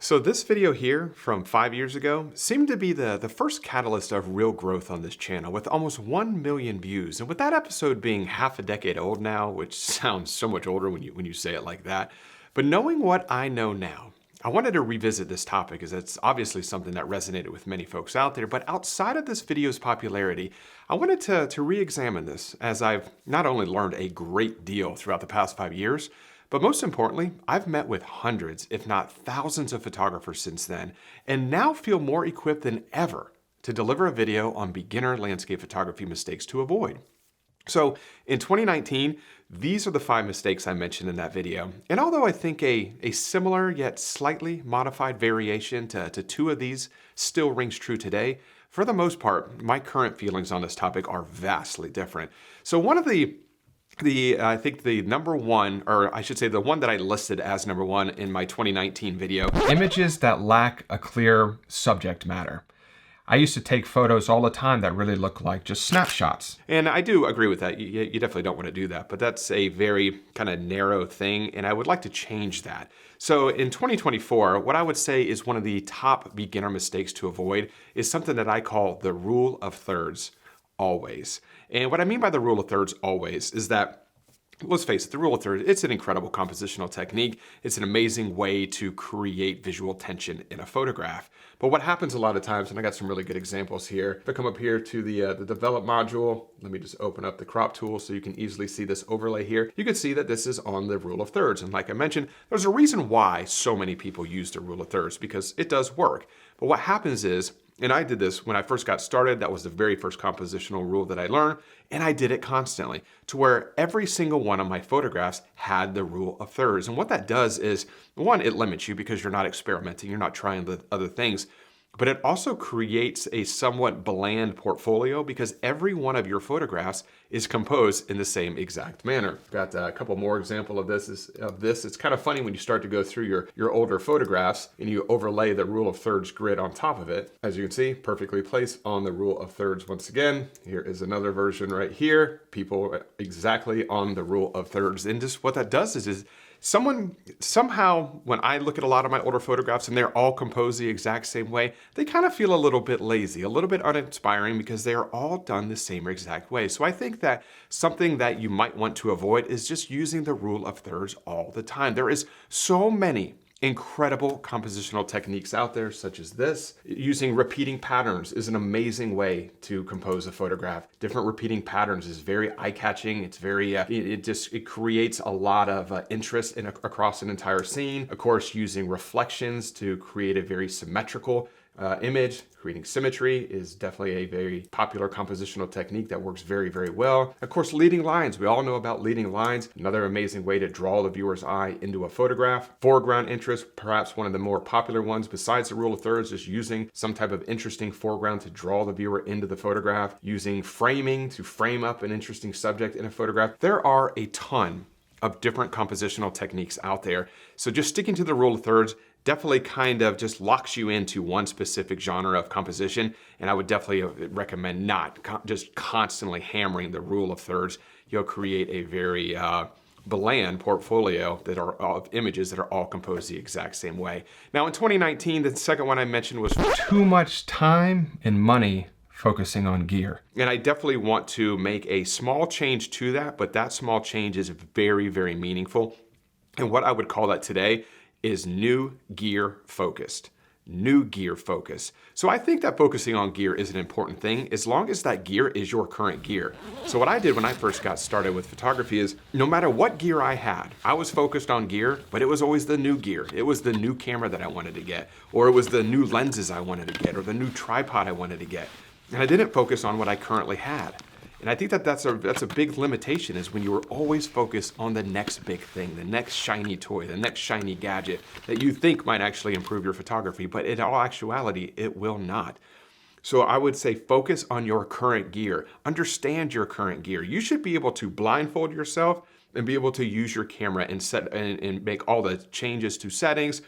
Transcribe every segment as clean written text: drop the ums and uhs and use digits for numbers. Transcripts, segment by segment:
So this video here from 5 years ago seemed to be the first catalyst of real growth on this channel with almost 1 million views. And with that episode being half a decade old now, which sounds so much older when you say it like that, but knowing what I know now, I wanted to revisit this topic as it's obviously something that resonated with many folks out there. But outside of this video's popularity, I wanted to re-examine this as I've not only learned a great deal throughout the past 5 years, but most importantly, I've met with hundreds, if not thousands of photographers since then, and now feel more equipped than ever to deliver a video on beginner landscape photography mistakes to avoid. So in 2019, these are the 5 mistakes I mentioned in that video. And although I think a similar yet slightly modified variation to 2 of these still rings true today, for the most part, my current feelings on this topic are vastly different. So one of I think the number one, or I should say the one that I listed as number 1 in my 2019 video, images that lack a clear subject matter. I used to take photos all the time that really look like just snapshots. And I do agree with that. You definitely don't want to do that, but that's a very kind of narrow thing, and I would like to change that. So in 2024, what I would say is one of the top beginner mistakes to avoid is something that I call the rule of thirds. Always. And what I mean by the rule of thirds always is that, let's face it, the rule of thirds, it's an incredible compositional technique. It's an amazing way to create visual tension in a photograph. But what happens a lot of times, and I got some really good examples here. If I come up here to the develop module, let me just open up the crop tool so you can easily see this overlay here. You can see that this is on the rule of thirds. And like I mentioned, there's a reason why so many people use the rule of thirds, because it does work. But what happens is, and I did this when I first got started, that was the very first compositional rule that I learned, and I did it constantly, to where every single one of my photographs had the rule of thirds. And what that does is, one, it limits you because you're not experimenting, you're not trying the other things, but it also creates a somewhat bland portfolio because every one of your photographs is composed in the same exact manner. Got a couple more examples of this. It's kind of funny when you start to go through your older photographs and you overlay the rule of thirds grid on top of it. As you can see, perfectly placed on the rule of thirds once again. Here is another version right here. People exactly on the rule of thirds. And just what that does is somehow, when I look at a lot of my older photographs and they're all composed the exact same way, they kind of feel a little bit lazy, a little bit uninspiring because they are all done the same exact way. So I think that something that you might want to avoid is just using the rule of thirds all the time. There is so many incredible compositional techniques out there, such as this. Using repeating patterns is an amazing way to compose a photograph. Different repeating patterns is very eye-catching. It's very, it creates a lot of interest across an entire scene. Of course, using reflections to create a very symmetrical image. Creating symmetry is definitely a very popular compositional technique that works very, very well. Of course, leading lines. We all know about leading lines. Another amazing way to draw the viewer's eye into a photograph. Foreground interest, perhaps one of the more popular ones besides the rule of thirds, is using some type of interesting foreground to draw the viewer into the photograph. Using framing to frame up an interesting subject in a photograph. There are a ton of different compositional techniques out there. So just sticking to the rule of thirds definitely kind of just locks you into one specific genre of composition. And I would definitely recommend not just constantly hammering the rule of thirds. You'll create a very bland portfolio that are of images that are all composed the exact same way. Now in 2019, the second one I mentioned was too much time and money focusing on gear. And I definitely want to make a small change to that, but that small change is very, very meaningful. And what I would call that today is new gear focused. New gear focus. So I think that focusing on gear is an important thing as long as that gear is your current gear. So what I did when I first got started with photography is no matter what gear I had, I was focused on gear, but it was always the new gear. It was the new camera that I wanted to get, or it was the new lenses I wanted to get, or the new tripod I wanted to get. And I didn't focus on what I currently had. And I think that that's a big limitation, is when you are always focused on the next big thing, the next shiny toy, the next shiny gadget that you think might actually improve your photography, but in all actuality, it will not. So I would say focus on your current gear. Understand your current gear. You should be able to blindfold yourself and be able to use your camera and set and make all the changes to settings,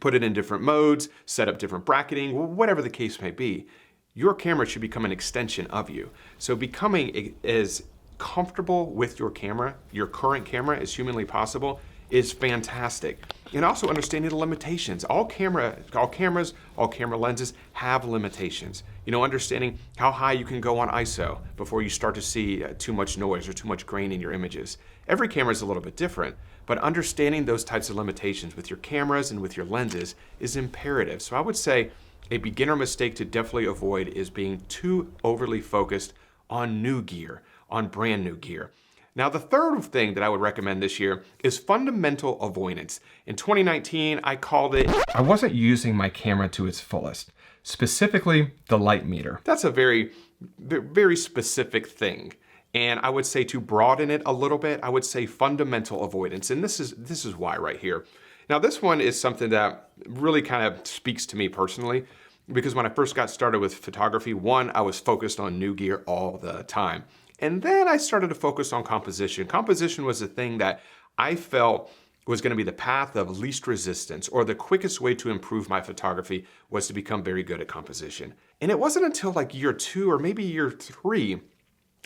put it in different modes, set up different bracketing, whatever the case may be. Your camera should become an extension of you. So becoming as comfortable with your camera, your current camera, as humanly possible, is fantastic. And also understanding the limitations. All cameras, all camera lenses have limitations. Understanding how high you can go on ISO before you start to see too much noise or too much grain in your images. Every camera is a little bit different, but understanding those types of limitations with your cameras and with your lenses is imperative. So I would say a beginner mistake to definitely avoid is being too overly focused on new gear, on brand new gear. Now, the third thing that I would recommend this year is fundamental avoidance. In 2019, I called it, I wasn't using my camera to its fullest, specifically the light meter. That's a very, very specific thing. And I would say to broaden it a little bit, I would say fundamental avoidance. And this is why right here. Now, this one is something that really kind of speaks to me personally, because when I first got started with photography, one, I was focused on new gear all the time. And then I started to focus on composition. Composition was the thing that I felt was going to be the path of least resistance, or the quickest way to improve my photography was to become very good at composition. And it wasn't until like year 2 or maybe year 3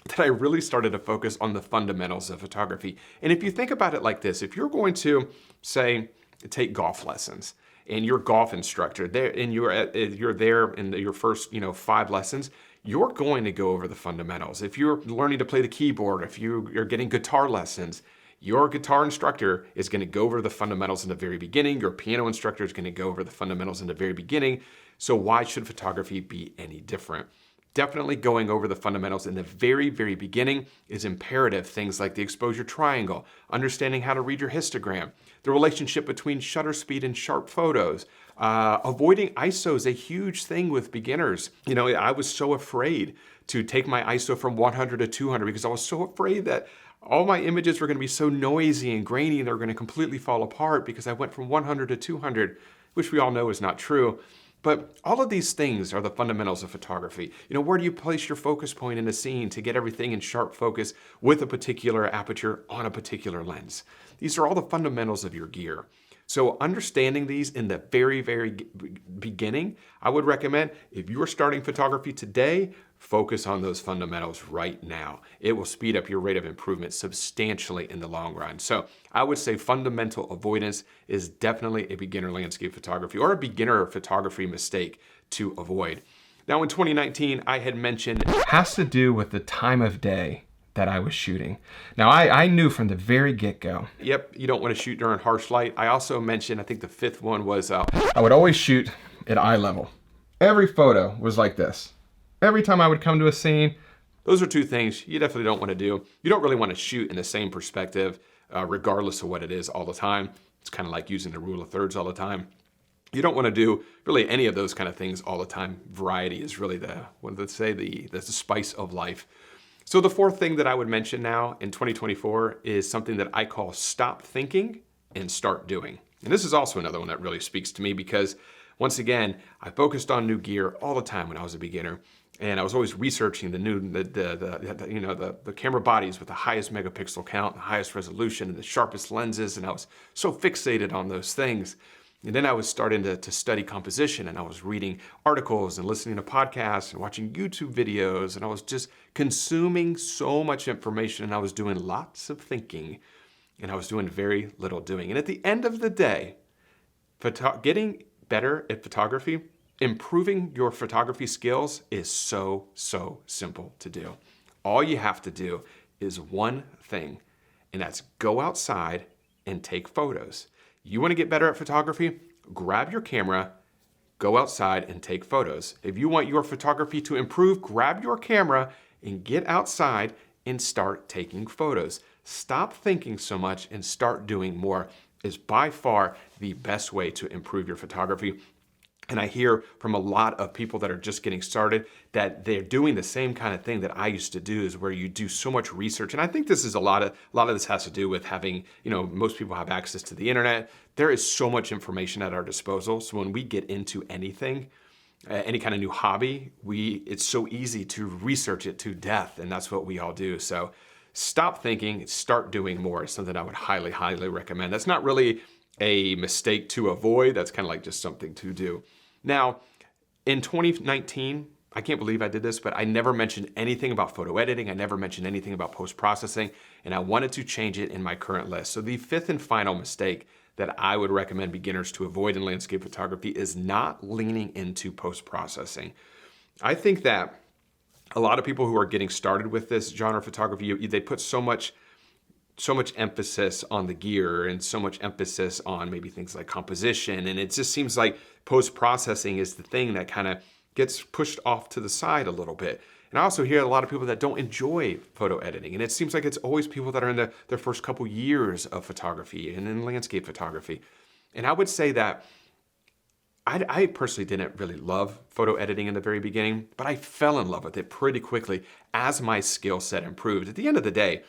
that I really started to focus on the fundamentals of photography. And if you think about it like this, if you're going to, say, take golf lessons, and your golf instructor there, and you're there in your first 5 lessons, you're going to go over the fundamentals. If you're learning to play the keyboard, if you're getting guitar lessons, your guitar instructor is going to go over the fundamentals in the very beginning. Your piano instructor is going to go over the fundamentals in the very beginning. So why should photography be any different? Definitely going over the fundamentals in the very, very beginning is imperative. Things like the exposure triangle, understanding how to read your histogram, the relationship between shutter speed and sharp photos. Avoiding ISO is a huge thing with beginners. I was so afraid to take my ISO from 100 to 200 because I was so afraid that all my images were going to be so noisy and grainy and they were going to completely fall apart because I went from 100 to 200, which we all know is not true. But all of these things are the fundamentals of photography. Where do you place your focus point in a scene to get everything in sharp focus with a particular aperture on a particular lens? These are all the fundamentals of your gear. So understanding these in the very, very beginning, I would recommend if you are starting photography today, focus on those fundamentals right now. It will speed up your rate of improvement substantially in the long run. So I would say fundamental avoidance is definitely a beginner landscape photography or a beginner photography mistake to avoid. Now in 2019, I had mentioned it has to do with the time of day that I was shooting. Now I knew from the very get-go, yep, you don't want to shoot during harsh light. I also mentioned, I think the 5th one was, I would always shoot at eye level. Every photo was like this. Every time I would come to a scene, those are 2 things you definitely don't want to do. You don't really want to shoot in the same perspective, regardless of what it is all the time. It's kind of like using the rule of thirds all the time. You don't want to do really any of those kind of things all the time. Variety is really the spice of life. So the 4th thing that I would mention now in 2024 is something that I call stop thinking and start doing. And this is also another one that really speaks to me because, once again, I focused on new gear all the time when I was a beginner. And I was always researching the camera bodies with the highest megapixel count, the highest resolution, and the sharpest lenses. And I was so fixated on those things. And then I was starting to study composition, and I was reading articles and listening to podcasts and watching YouTube videos, and I was just consuming so much information, and I was doing lots of thinking, and I was doing very little doing. And at the end of the day, getting better at photography, improving your photography skills is so simple to do. All you have to do is one thing, and that's go outside and take photos. You want to get better at photography? Grab your camera, go outside and take photos. If you want your photography to improve, grab your camera and get outside and start taking photos. Stop thinking so much and start doing more is by far the best way to improve your photography. And I hear from a lot of people that are just getting started that they're doing the same kind of thing that I used to do, is where you do so much research. And I think this is a lot of this has to do with having, most people have access to the internet. There is so much information at our disposal. So when we get into anything, any kind of new hobby, it's so easy to research it to death. And that's what we all do. So stop thinking, start doing more is something I would highly, highly recommend. That's not really a mistake to avoid. That's kind of like just something to do. Now, in 2019, I can't believe I did this, but I never mentioned anything about photo editing. I never mentioned anything about post-processing, and I wanted to change it in my current list. So the fifth and final mistake that I would recommend beginners to avoid in landscape photography is not leaning into post-processing. I think that a lot of people who are getting started with this genre of photography, they put so much emphasis on the gear and so much emphasis on maybe things like composition. And it just seems like post-processing is the thing that kind of gets pushed off to the side a little bit. And I also hear a lot of people that don't enjoy photo editing. And it seems like it's always people that are in their first couple years of photography and in landscape photography. And I would say that I personally didn't really love photo editing in the very beginning, but I fell in love with it pretty quickly as my skill set improved. At the end of the day,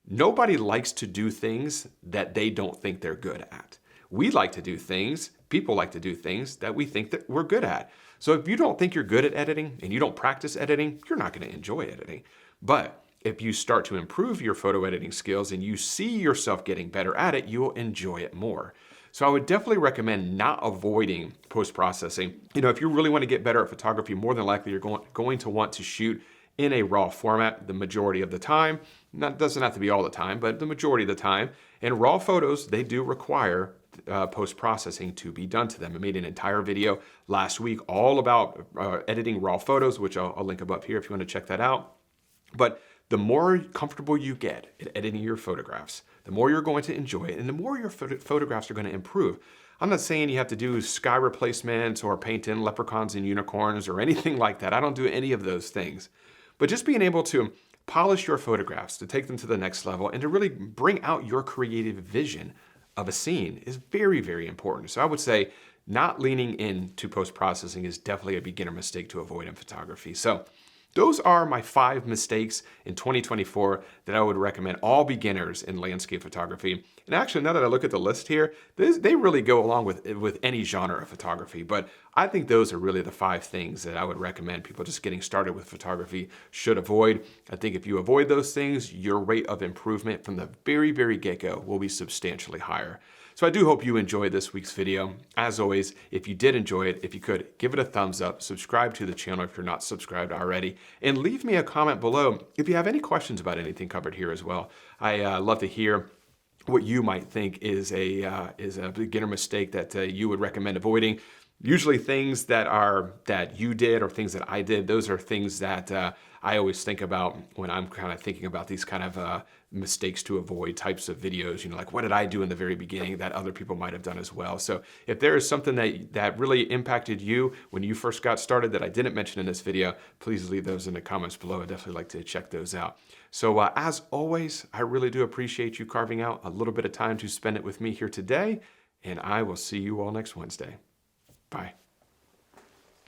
nobody likes to do things that they don't think they're good at. We like to do things, people like to do things that we think that we're good at. So if you don't think you're good at editing and you don't practice editing, you're not going to enjoy editing. But if you start to improve your photo editing skills and you see yourself getting better at it, you'll enjoy it more. So I would definitely recommend not avoiding post-processing. If you really want to get better at photography, more than likely you're going to want to shoot in a RAW format the majority of the time. That doesn't have to be all the time, but the majority of the time. And RAW photos, they do require post-processing to be done to them. I made an entire video last week all about editing RAW photos, which I'll link above here if you want to check that out. But the more comfortable you get at editing your photographs, the more you're going to enjoy it and the more your photographs are going to improve. I'm not saying you have to do sky replacements or paint in leprechauns and unicorns or anything like that. I don't do any of those things. But just being able to polish your photographs, to take them to the next level, and to really bring out your creative vision of a scene is very, very important. So I would say not leaning into post-processing is definitely a beginner mistake to avoid in photography. So those are my 5 mistakes in 2024 that I would recommend all beginners in landscape photography. And actually, now that I look at the list here, they really go along with any genre of photography. But I think those are really the 5 things that I would recommend people just getting started with photography should avoid. I think if you avoid those things, your rate of improvement from the very, very get-go will be substantially higher. So I do hope you enjoyed this week's video. As always, if you did enjoy it, if you could, give it a thumbs up, subscribe to the channel if you're not subscribed already, and leave me a comment below if you have any questions about anything covered here as well. I love to hear what you might think is a beginner mistake that you would recommend avoiding. Usually things that you did or things that I did, those are things that I always think about when I'm kind of thinking about these kind of mistakes to avoid types of videos, like what did I do in the very beginning that other people might have done as well. So if there is something that really impacted you when you first got started that I didn't mention in this video, please leave those in the comments below. I'd definitely like to check those out. So as always, I really do appreciate you carving out a little bit of time to spend it with me here today, and I will see you all next Wednesday. Bye.